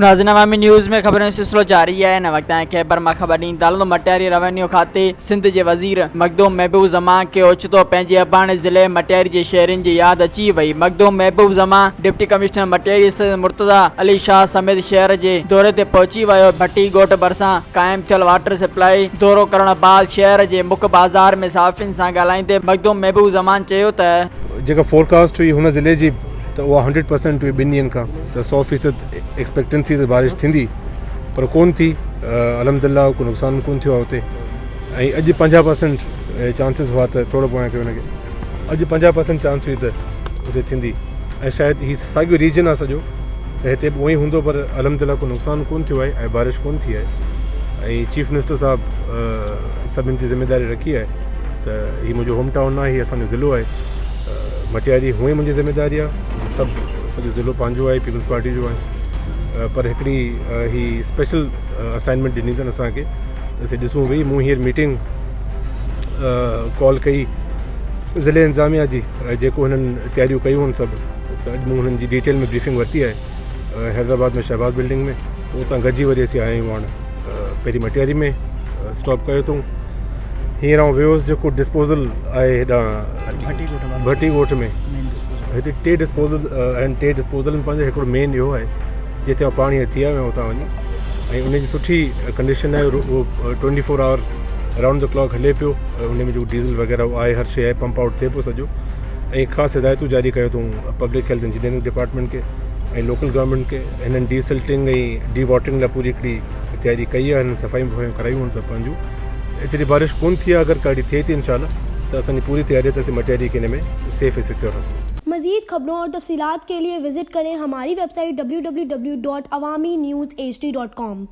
नाज़रीन अवामी न्यूज़ में खबरों सिलसिलो जारी है। न वक्त खैबर मां ख़बर ॾींदा मटियारी रेवेन्यू खाते सिंध के वज़ीर मखदूम महबूब ज़मान के ओचितो पंहिंजे अबाणे ज़िले मटियारी के शहरनि की याद अची वई। मखदूम महबूब ज़मान डिप्टी कमिश्नर मटियारी सैयद मुर्तज़ा अली शाह समेत शहर के दौरे ते पहुंची वियो। भट्टी ॻोठ भरिसां क़ाइम थियल वाटर सप्लाई दौरो करण बाद शहर के मुख्य बाज़ार में सहाफ़ियुनि सां ॻाल्हाईंदे मखदूम महबूब ज़मान चयो त जेका फोरकास्ट हुई हुन ज़िले जी त उहा 100% हुई। ॿिनि ॾींहंनि खां त 100% एक्सपेक्टेंसी त बारिश थींदी पर कोन थी। अलहमदिल्ला को नुक़सान कोन थियो आहे हुते। ऐं अॼु 50% चांसिस हुआ त थोरो पोयां कयो हुनखे। अॼु 50% चांस हुई त हुते थींदी ऐं शायदि हीउ साॻियो रीजन आहे सॼो त हिते बि उअं ई हूंदो पर अलहमदिल्ला को नुक़सान कोन थियो आहे ऐं बारिश कोन थी आहे। ऐं चीफ मिनिस्टर साहिबु सभिनि जी ज़िमेदारी रखी आहे त हीउ मुंहिंजो होम टाउन आहे, हीउ असांजो ज़िलो आहे। मटियारी हूअं ई मुंहिंजी ज़िमेदारी आहे, सॼो ज़िलो पंहिंजो आहे, पीपल्स पार्टी जो आहे। पर हिकिड़ी ही स्पेशल असाइनमेंट ॾिनी अथनि असांखे त असीं ॾिसूं भई मूं हींअर मीटिंग कॉल कई ज़िले इंतिज़ामिया जी जेको हिननि तयारियूं कयूं आहिनि सभु। त अॼु मूं हुननि जी डिटेल में ब्रीफिंग वरिती आहे हैदराबाद में शहबाज बिल्डिंग में। उतां गॾिजी वरी असीं आया आहियूं हाणे पहिरीं मटियारी में स्टॉप कयो अथऊं। हींअर आउं वियोसि जेको डिस्पोज़ल आहे हेॾां भट्टी ॻोठ में। हिते 3 डिस्पोज़ल आहिनि। 3 डिस्पोज़ल में पंहिंजो हिकिड़ो मेन इहो आहे जिते आउं पाणी थी आयो आहियां उतां वञी ऐं उनजी सुठी कंडीशन आहे। उहो 24 आवर राउंड द क्लॉक हले पियो। उन में जेको डीज़ल वग़ैरह आहे हर शइ आहे, पंप आउट थिए पियो सॼो। ऐं ख़ासि हिदायतूं जारी कयो अथऊं पब्लिक हेल्थ इंजीनियरिंग डिपार्टमेंट खे ऐं लोकल गवर्नमेंट खे। हिननि डीसिल्टिंग ऐं डी वाटरिंग लाइ पूरी हिकिड़ी तयारी कई आहे। हिननि सफ़ाइयूं वफ़ाइयूं करायूं आहिनि सभु पंहिंजूं। एतिरी बारिश कोन थी आहे, अगरि काॾी थिए थी इंशाल्लाह त असांजी पूरी तैयारी है तो मटियारी के में सेफ है सिक्योर रखूँ। मज़ीद खबरों और तफसीलात के लिए विजिट करें हमारी वेबसाइट www.awamiNewsHD.com।